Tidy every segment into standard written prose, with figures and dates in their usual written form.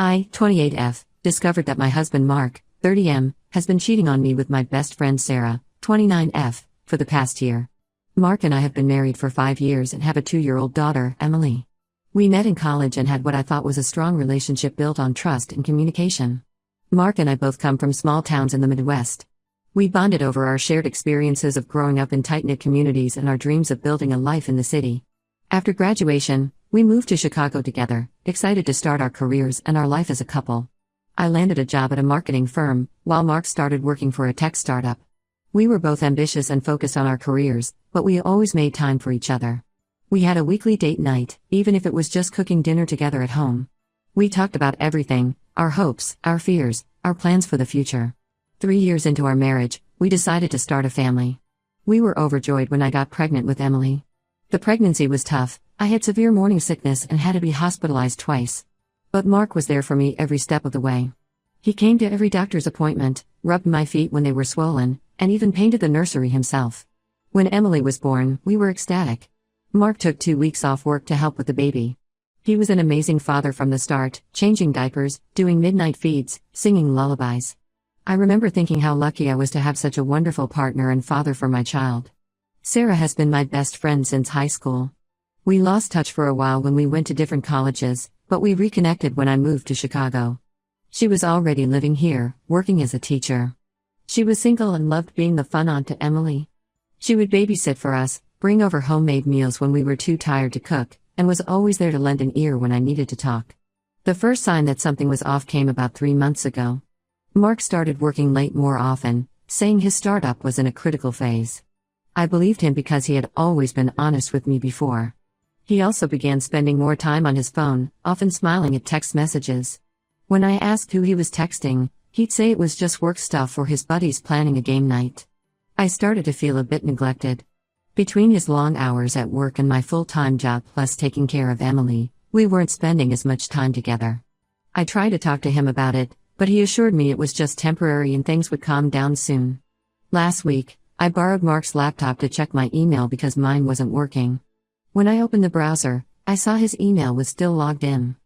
I, 28F, discovered that my husband Mark, 30M, has been cheating on me with my best friend Sarah, 29F, for the past year. Mark and I have been married for 5 years and have a 2-year-old daughter, Emily. We met in college and had what I thought was a strong relationship built on trust and communication. Mark and I both come from small towns in the Midwest. We bonded over our shared experiences of growing up in tight-knit communities and our dreams of building a life in the city. After graduation, we moved to Chicago together, excited to start our careers and our life as a couple. I landed a job at a marketing firm, while Mark started working for a tech startup. We were both ambitious and focused on our careers, but we always made time for each other. We had a weekly date night, even if it was just cooking dinner together at home. We talked about everything: our hopes, our fears, our plans for the future. 3 years into our marriage, we decided to start a family. We were overjoyed when I got pregnant with Emily. The pregnancy was tough. I had severe morning sickness and had to be hospitalized twice. But Mark was there for me every step of the way. He came to every doctor's appointment, rubbed my feet when they were swollen, and even painted the nursery himself. When Emily was born, we were ecstatic. Mark took 2 weeks off work to help with the baby. He was an amazing father from the start, changing diapers, doing midnight feeds, singing lullabies. I remember thinking how lucky I was to have such a wonderful partner and father for my child. Sarah has been my best friend since high school. We lost touch for a while when we went to different colleges, but we reconnected when I moved to Chicago. She was already living here, working as a teacher. She was single and loved being the fun aunt to Emily. She would babysit for us, bring over homemade meals when we were too tired to cook, and was always there to lend an ear when I needed to talk. The first sign that something was off came about 3 months ago. Mark started working late more often, saying his startup was in a critical phase. I believed him because he had always been honest with me before. He also began spending more time on his phone, often smiling at text messages. When I asked who he was texting, he'd say it was just work stuff or his buddies planning a game night. I started to feel a bit neglected. Between his long hours at work and my full-time job plus taking care of Emily, we weren't spending as much time together. I tried to talk to him about it, but he assured me it was just temporary and things would calm down soon. Last week, I borrowed Mark's laptop to check my email because mine wasn't working. When I opened the browser, I saw his email was still logged in.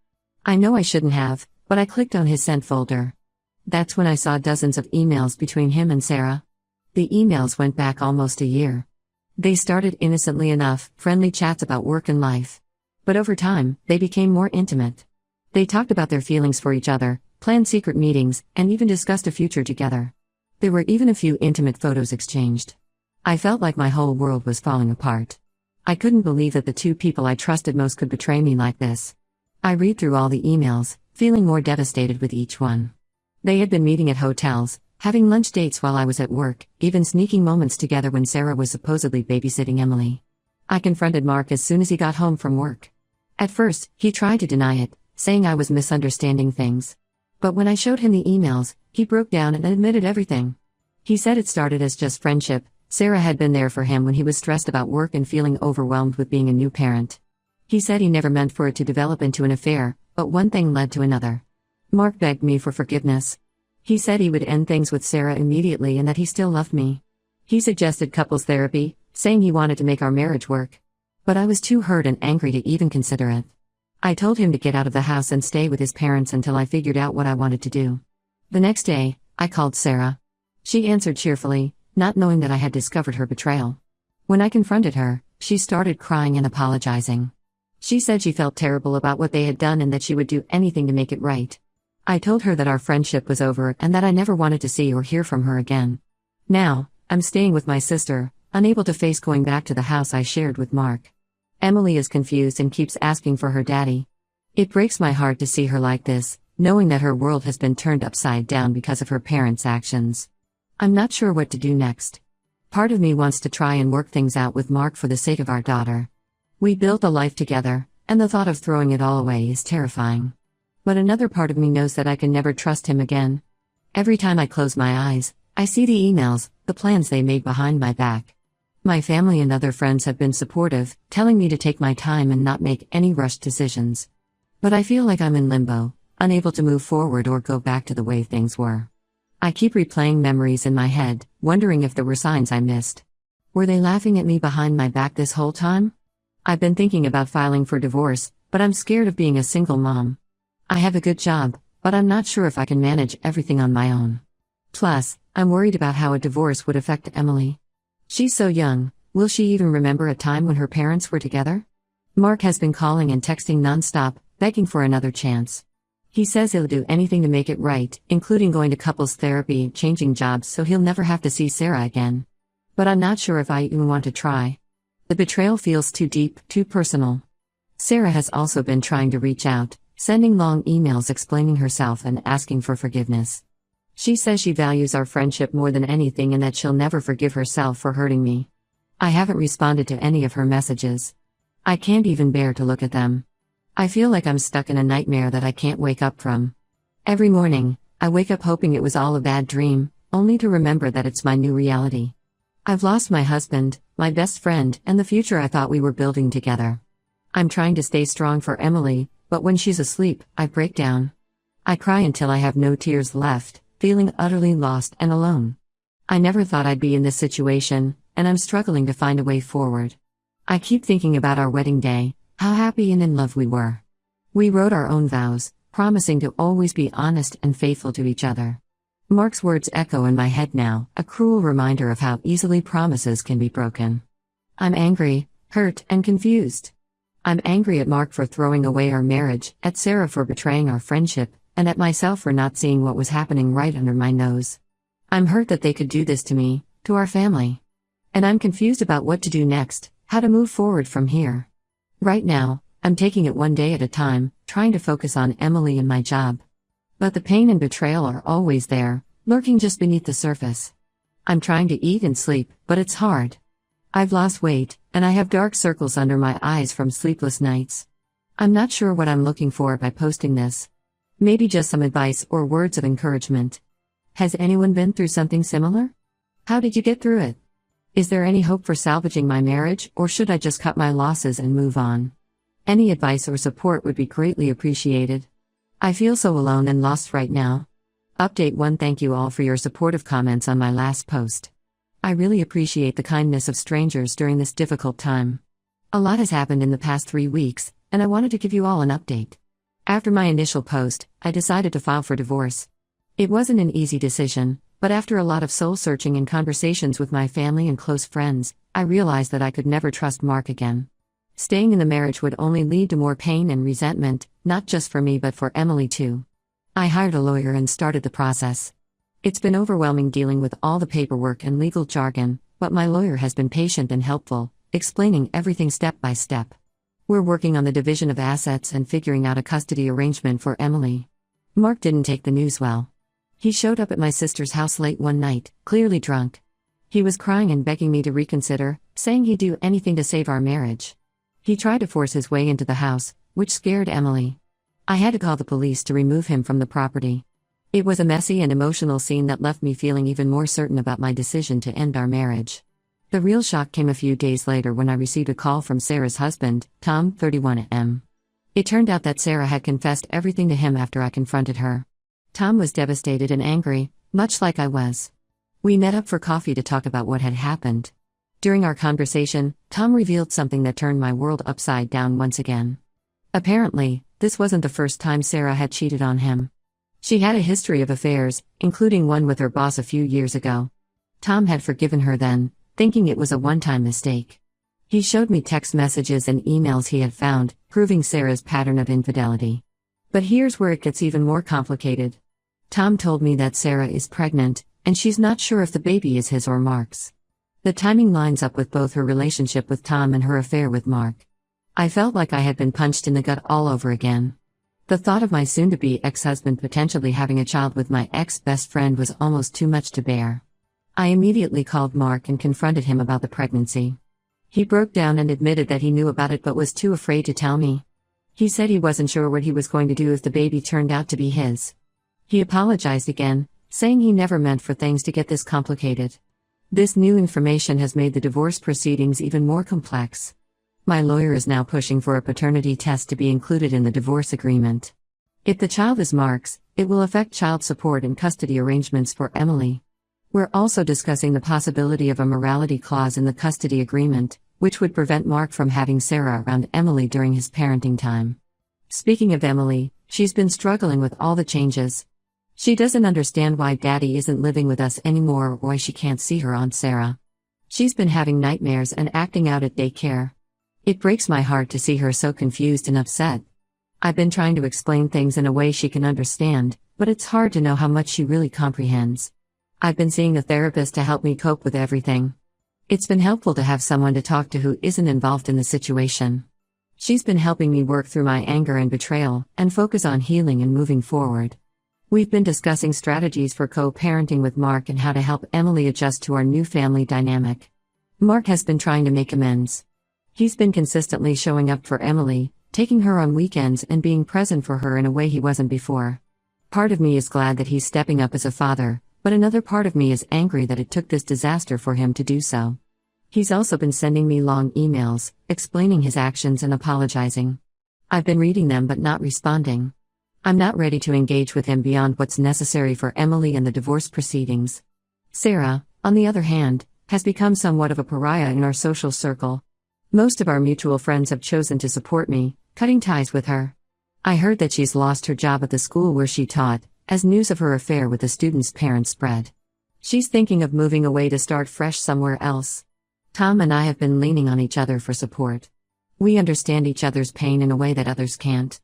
I know I shouldn't have, but I clicked on his sent folder. That's when I saw dozens of emails between him and Sarah. The emails went back almost a year. They started innocently enough, friendly chats about work and life. But over time, they became more intimate. They talked about their feelings for each other, planned secret meetings, and even discussed a future together. There were even a few intimate photos exchanged. I felt like my whole world was falling apart. I couldn't believe that the 2 people I trusted most could betray me like this. I read through all the emails, feeling more devastated with each one. They had been meeting at hotels, having lunch dates while I was at work, even sneaking moments together when Sarah was supposedly babysitting Emily. I confronted Mark as soon as he got home from work. At first, he tried to deny it, saying I was misunderstanding things. But when I showed him the emails, he broke down and admitted everything. He said it started as just friendship. Sarah had been there for him when he was stressed about work and feeling overwhelmed with being a new parent. He said he never meant for it to develop into an affair, but one thing led to another. Mark begged me for forgiveness. He said he would end things with Sarah immediately and that he still loved me. He suggested couples therapy, saying he wanted to make our marriage work. But I was too hurt and angry to even consider it. I told him to get out of the house and stay with his parents until I figured out what I wanted to do. The next day, I called Sarah. She answered cheerfully, not knowing that I had discovered her betrayal. When I confronted her, she started crying and apologizing. She said she felt terrible about what they had done and that she would do anything to make it right. I told her that our friendship was over and that I never wanted to see or hear from her again. Now, I'm staying with my sister, unable to face going back to the house I shared with Mark. Emily is confused and keeps asking for her daddy. It breaks my heart to see her like this, knowing that her world has been turned upside down because of her parents' actions. I'm not sure what to do next. Part of me wants to try and work things out with Mark for the sake of our daughter. We built a life together, and the thought of throwing it all away is terrifying. But another part of me knows that I can never trust him again. Every time I close my eyes, I see the emails, the plans they made behind my back. My family and other friends have been supportive, telling me to take my time and not make any rushed decisions. But I feel like I'm in limbo, unable to move forward or go back to the way things were. I keep replaying memories in my head, wondering if there were signs I missed. Were they laughing at me behind my back this whole time? I've been thinking about filing for divorce, but I'm scared of being a single mom. I have a good job, but I'm not sure if I can manage everything on my own. Plus, I'm worried about how a divorce would affect Emily. She's so young, will she even remember a time when her parents were together? Mark has been calling and texting nonstop, begging for another chance. He says he'll do anything to make it right, including going to couples therapy and changing jobs so he'll never have to see Sarah again. But I'm not sure if I even want to try. The betrayal feels too deep, too personal. Sarah has also been trying to reach out, sending long emails explaining herself and asking for forgiveness. She says she values our friendship more than anything and that she'll never forgive herself for hurting me. I haven't responded to any of her messages. I can't even bear to look at them. I feel like I'm stuck in a nightmare that I can't wake up from. Every morning, I wake up hoping it was all a bad dream, only to remember that it's my new reality. I've lost my husband, my best friend, and the future I thought we were building together. I'm trying to stay strong for Emily, but when she's asleep, I break down. I cry until I have no tears left, feeling utterly lost and alone. I never thought I'd be in this situation, and I'm struggling to find a way forward. I keep thinking about our wedding day, how happy and in love we were. We wrote our own vows, promising to always be honest and faithful to each other. Mark's words echo in my head now, a cruel reminder of how easily promises can be broken. I'm angry, hurt, and confused. I'm angry at Mark for throwing away our marriage, at Sarah for betraying our friendship, and at myself for not seeing what was happening right under my nose. I'm hurt that they could do this to me, to our family. And I'm confused about what to do next, how to move forward from here. Right now, I'm taking it one day at a time, trying to focus on Emily and my job. But the pain and betrayal are always there, lurking just beneath the surface. I'm trying to eat and sleep, but it's hard. I've lost weight, and I have dark circles under my eyes from sleepless nights. I'm not sure what I'm looking for by posting this. Maybe just some advice or words of encouragement. Has anyone been through something similar? How did you get through it? Is there any hope for salvaging my marriage, or should I just cut my losses and move on? Any advice or support would be greatly appreciated. I feel so alone and lost right now. Update 1. Thank you all for your supportive comments on my last post. I really appreciate the kindness of strangers during this difficult time. A lot has happened in the past 3 weeks, and I wanted to give you all an update. After my initial post, I decided to file for divorce. It wasn't an easy decision, but after a lot of soul-searching and conversations with my family and close friends, I realized that I could never trust Mark again. Staying in the marriage would only lead to more pain and resentment, not just for me but for Emily too. I hired a lawyer and started the process. It's been overwhelming dealing with all the paperwork and legal jargon, but my lawyer has been patient and helpful, explaining everything step by step. We're working on the division of assets and figuring out a custody arrangement for Emily. Mark didn't take the news well. He showed up at my sister's house late one night, clearly drunk. He was crying and begging me to reconsider, saying he'd do anything to save our marriage. He tried to force his way into the house, which scared Emily. I had to call the police to remove him from the property. It was a messy and emotional scene that left me feeling even more certain about my decision to end our marriage. The real shock came a few days later when I received a call from Sarah's husband, Tom, 31 M. It turned out that Sarah had confessed everything to him after I confronted her. Tom was devastated and angry, much like I was. We met up for coffee to talk about what had happened. During our conversation, Tom revealed something that turned my world upside down once again. Apparently, this wasn't the first time Sarah had cheated on him. She had a history of affairs, including one with her boss a few years ago. Tom had forgiven her then, thinking it was a one-time mistake. He showed me text messages and emails he had found, proving Sarah's pattern of infidelity. But here's where it gets even more complicated. Tom told me that Sarah is pregnant, and she's not sure if the baby is his or Mark's. The timing lines up with both her relationship with Tom and her affair with Mark. I felt like I had been punched in the gut all over again. The thought of my soon-to-be ex-husband potentially having a child with my ex-best friend was almost too much to bear. I immediately called Mark and confronted him about the pregnancy. He broke down and admitted that he knew about it but was too afraid to tell me. He said he wasn't sure what he was going to do if the baby turned out to be his. He apologized again, saying he never meant for things to get this complicated. This new information has made the divorce proceedings even more complex. My lawyer is now pushing for a paternity test to be included in the divorce agreement. If the child is Mark's, it will affect child support and custody arrangements for Emily. We're also discussing the possibility of a morality clause in the custody agreement, which would prevent Mark from having Sarah around Emily during his parenting time. Speaking of Emily, She's been struggling with all the changes. She doesn't understand why Daddy isn't living with us anymore or why she can't see her Aunt Sarah. She's been having nightmares and acting out at daycare. It breaks my heart to see her so confused and upset. I've been trying to explain things in a way she can understand, but it's hard to know how much she really comprehends. I've been seeing a therapist to help me cope with everything. It's been helpful to have someone to talk to who isn't involved in the situation. She's been helping me work through my anger and betrayal, and focus on healing and moving forward. We've been discussing strategies for co-parenting with Mark and how to help Emily adjust to our new family dynamic. Mark has been trying to make amends. He's been consistently showing up for Emily, taking her on weekends and being present for her in a way he wasn't before. Part of me is glad that he's stepping up as a father, but another part of me is angry that it took this disaster for him to do so. He's also been sending me long emails, explaining his actions and apologizing. I've been reading them but not responding. I'm not ready to engage with him beyond what's necessary for Emily and the divorce proceedings. Sarah, on the other hand, has become somewhat of a pariah in our social circle. Most of our mutual friends have chosen to support me, cutting ties with her. I heard that she's lost her job at the school where she taught, as news of her affair with the student's parents spread. She's thinking of moving away to start fresh somewhere else. Tom and I have been leaning on each other for support. We understand each other's pain in a way that others can't.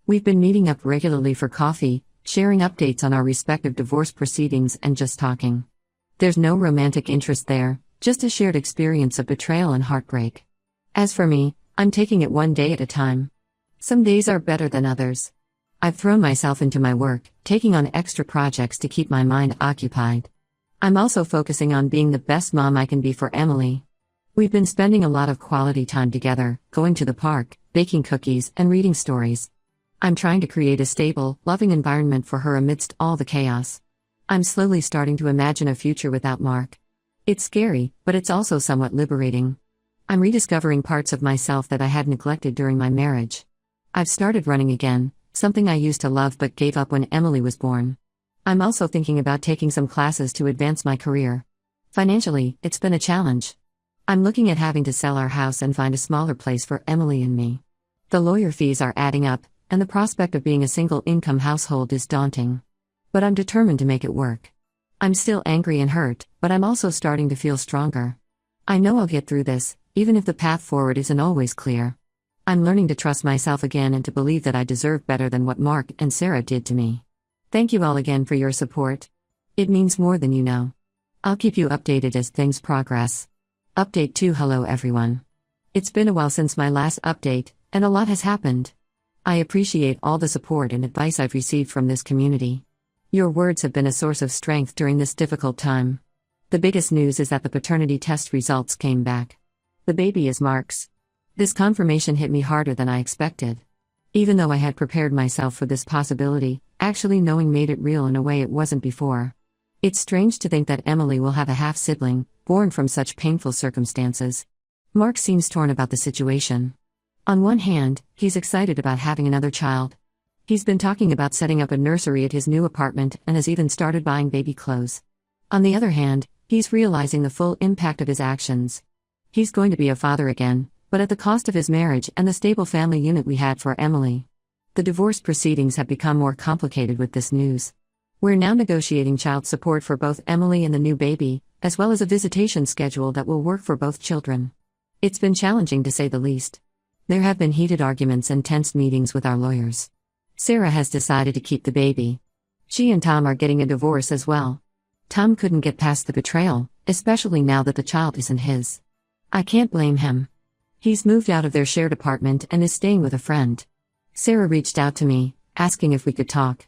We've been meeting up regularly for coffee, sharing updates on our respective divorce proceedings and just talking. There's no romantic interest there, just a shared experience of betrayal and heartbreak. As for me, I'm taking it one day at a time. Some days are better than others. I've thrown myself into my work, taking on extra projects to keep my mind occupied. I'm also focusing on being the best mom I can be for Emily. We've been spending a lot of quality time together, going to the park, baking cookies, and reading stories. I'm trying to create a stable, loving environment for her amidst all the chaos. I'm slowly starting to imagine a future without Mark. It's scary, but it's also somewhat liberating. I'm rediscovering parts of myself that I had neglected during my marriage. I've started running again, something I used to love but gave up when Emily was born. I'm also thinking about taking some classes to advance my career. Financially, it's been a challenge. I'm looking at having to sell our house and find a smaller place for Emily and me. The lawyer fees are adding up, and the prospect of being a single-income household is daunting. But I'm determined to make it work. I'm still angry and hurt, but I'm also starting to feel stronger. I know I'll get through this, even if the path forward isn't always clear. I'm learning to trust myself again and to believe that I deserve better than what Mark and Sarah did to me. Thank you all again for your support. It means more than you know. I'll keep you updated as things progress. Update 2. Hello everyone. It's been a while since my last update, and a lot has happened. I appreciate all the support and advice I've received from this community. Your words have been a source of strength during this difficult time. The biggest news is that the paternity test results came back. The baby is Mark's. This confirmation hit me harder than I expected. Even though I had prepared myself for this possibility, actually knowing made it real in a way it wasn't before. It's strange to think that Emily will have a half-sibling, born from such painful circumstances. Mark seems torn about the situation. On one hand, he's excited about having another child. He's been talking about setting up a nursery at his new apartment and has even started buying baby clothes. On the other hand, he's realizing the full impact of his actions. He's going to be a father again, but at the cost of his marriage and the stable family unit we had for Emily. The divorce proceedings have become more complicated with this news. We're now negotiating child support for both Emily and the new baby, as well as a visitation schedule that will work for both children. It's been challenging to say the least. There have been heated arguments and tense meetings with our lawyers. Sarah has decided to keep the baby. She and Tom are getting a divorce as well. Tom couldn't get past the betrayal, especially now that the child isn't his. I can't blame him. He's moved out of their shared apartment and is staying with a friend. Sarah reached out to me, asking if we could talk.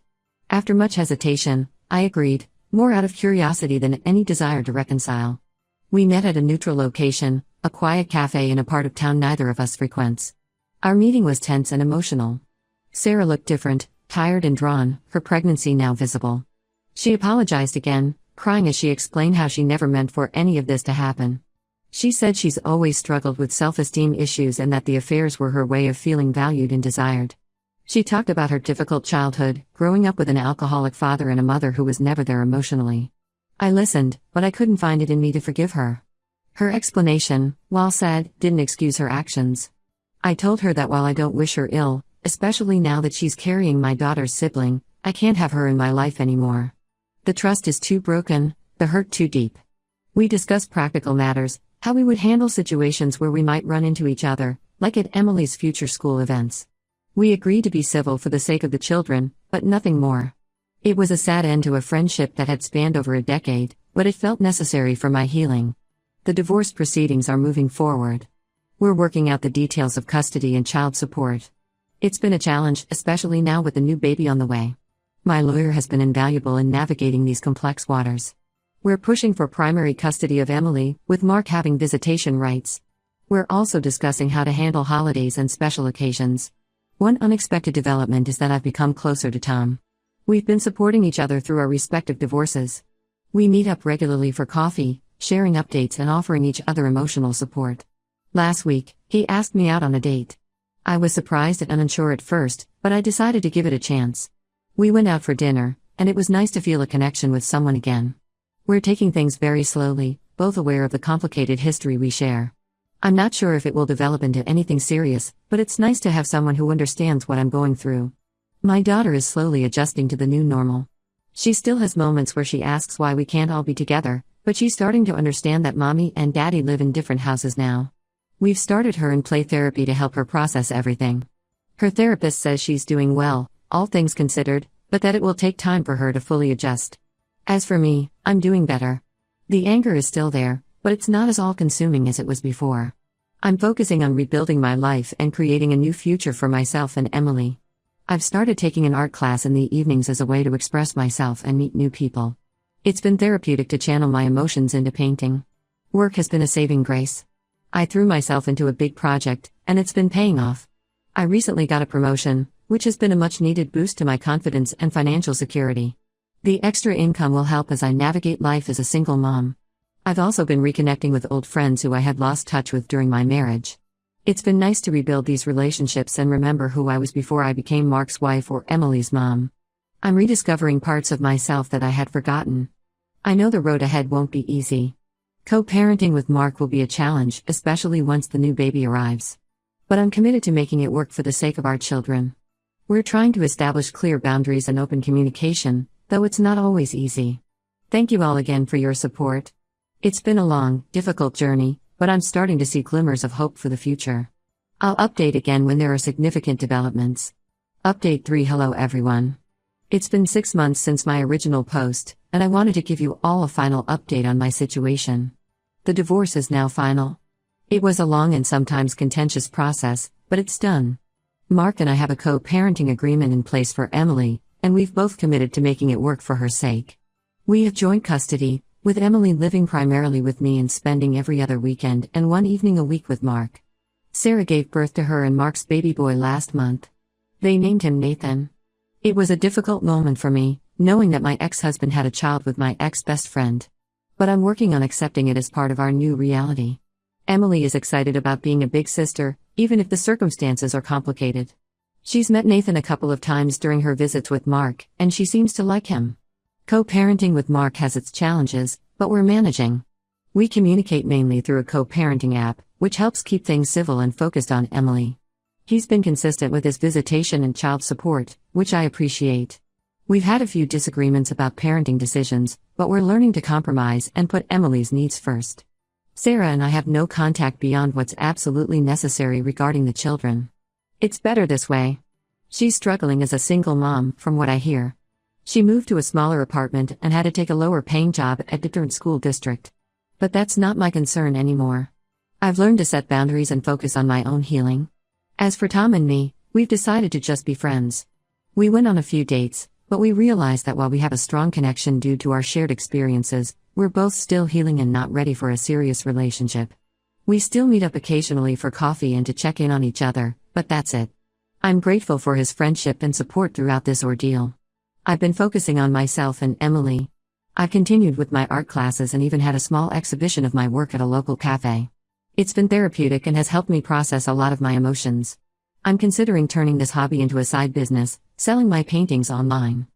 After much hesitation, I agreed, more out of curiosity than any desire to reconcile. We met at a neutral location, a quiet cafe in a part of town neither of us frequents. Our meeting was tense and emotional. Sarah looked different, tired and drawn, her pregnancy now visible. She apologized again, crying as she explained how she never meant for any of this to happen. She said she's always struggled with self-esteem issues and that the affairs were her way of feeling valued and desired. She talked about her difficult childhood, growing up with an alcoholic father and a mother who was never there emotionally. I listened, but I couldn't find it in me to forgive her. Her explanation, while sad, didn't excuse her actions. I told her that while I don't wish her ill, especially now that she's carrying my daughter's sibling. I can't have her in my life anymore. The trust is too broken, the hurt too deep. We discuss practical matters, how we would handle situations where we might run into each other, like at Emily's future school events. We agreed to be civil for the sake of the children, but nothing more. It was a sad end to a friendship that had spanned over a decade, but it felt necessary for my healing. The divorce proceedings are moving forward. We're working out the details of custody and child support. It's been a challenge, especially now with the new baby on the way. My lawyer has been invaluable in navigating these complex waters. We're pushing for primary custody of Emily, with Mark having visitation rights. We're also discussing how to handle holidays and special occasions. One unexpected development is that I've become closer to Tom. We've been supporting each other through our respective divorces. We meet up regularly for coffee, sharing updates and offering each other emotional support. Last week, he asked me out on a date. I was surprised and unsure at first, but I decided to give it a chance. We went out for dinner, and it was nice to feel a connection with someone again. We're taking things very slowly, both aware of the complicated history we share. I'm not sure if it will develop into anything serious, but it's nice to have someone who understands what I'm going through. My daughter is slowly adjusting to the new normal. She still has moments where she asks why we can't all be together, but she's starting to understand that mommy and daddy live in different houses now. We've started her in play therapy to help her process everything. Her therapist says she's doing well, all things considered, but that it will take time for her to fully adjust. As for me, I'm doing better. The anger is still there, but it's not as all-consuming as it was before. I'm focusing on rebuilding my life and creating a new future for myself and Emily. I've started taking an art class in the evenings as a way to express myself and meet new people. It's been therapeutic to channel my emotions into painting. Work has been a saving grace. I threw myself into a big project, and it's been paying off. I recently got a promotion, which has been a much-needed boost to my confidence and financial security. The extra income will help as I navigate life as a single mom. I've also been reconnecting with old friends who I had lost touch with during my marriage. It's been nice to rebuild these relationships and remember who I was before I became Mark's wife or Emily's mom. I'm rediscovering parts of myself that I had forgotten. I know the road ahead won't be easy. Co-parenting with Mark will be a challenge, especially once the new baby arrives. But I'm committed to making it work for the sake of our children. We're trying to establish clear boundaries and open communication, though it's not always easy. Thank you all again for your support. It's been a long, difficult journey, but I'm starting to see glimmers of hope for the future. I'll update again when there are significant developments. Update 3. Hello everyone. It's been 6 months since my original post, and I wanted to give you all a final update on my situation. The divorce is now final. It was a long and sometimes contentious process, but it's done. Mark and I have a co-parenting agreement in place for Emily, and we've both committed to making it work for her sake. We have joint custody, with Emily living primarily with me and spending every other weekend and one evening a week with Mark. Sarah gave birth to her and Mark's baby boy last month. They named him Nathan. It was a difficult moment for me, knowing that my ex-husband had a child with my ex-best friend. But I'm working on accepting it as part of our new reality. Emily is excited about being a big sister, even if the circumstances are complicated. She's met Nathan a couple of times during her visits with Mark, and she seems to like him. Co-parenting with Mark has its challenges, but we're managing. We communicate mainly through a co-parenting app, which helps keep things civil and focused on Emily. He's been consistent with his visitation and child support, which I appreciate. We've had a few disagreements about parenting decisions, but we're learning to compromise and put Emily's needs first. Sarah and I have no contact beyond what's absolutely necessary regarding the children. It's better this way. She's struggling as a single mom, from what I hear. She moved to a smaller apartment and had to take a lower-paying job at a different school district. But that's not my concern anymore. I've learned to set boundaries and focus on my own healing. As for Tom and me, we've decided to just be friends. We went on a few dates, but we realized that while we have a strong connection due to our shared experiences, we're both still healing and not ready for a serious relationship. We still meet up occasionally for coffee and to check in on each other, but that's it. I'm grateful for his friendship and support throughout this ordeal. I've been focusing on myself and Emily. I've continued with my art classes and even had a small exhibition of my work at a local cafe. It's been therapeutic and has helped me process a lot of my emotions. I'm considering turning this hobby into a side business, selling my paintings online.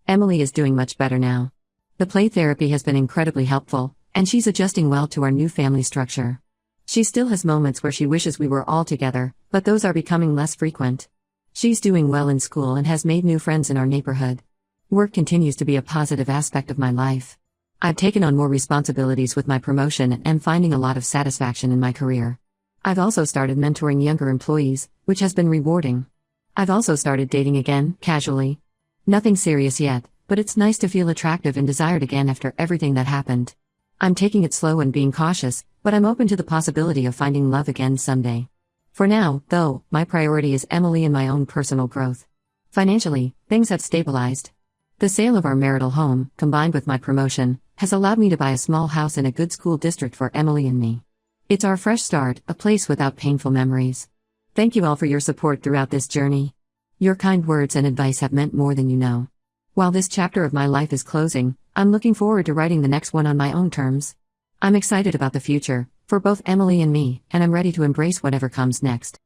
Emily is doing much better now. The play therapy has been incredibly helpful, and she's adjusting well to our new family structure. She still has moments where she wishes we were all together, but those are becoming less frequent. She's doing well in school and has made new friends in our neighborhood. Work continues to be a positive aspect of my life. I've taken on more responsibilities with my promotion and am finding a lot of satisfaction in my career. I've also started mentoring younger employees, which has been rewarding. I've also started dating again, casually. Nothing serious yet, but it's nice to feel attractive and desired again after everything that happened. I'm taking it slow and being cautious, but I'm open to the possibility of finding love again someday. For now, though, my priority is Emily and my own personal growth. Financially, things have stabilized. The sale of our marital home, combined with my promotion, has allowed me to buy a small house in a good school district for Emily and me. It's our fresh start, a place without painful memories. Thank you all for your support throughout this journey. Your kind words and advice have meant more than you know. While this chapter of my life is closing, I'm looking forward to writing the next one on my own terms. I'm excited about the future, for both Emily and me, and I'm ready to embrace whatever comes next.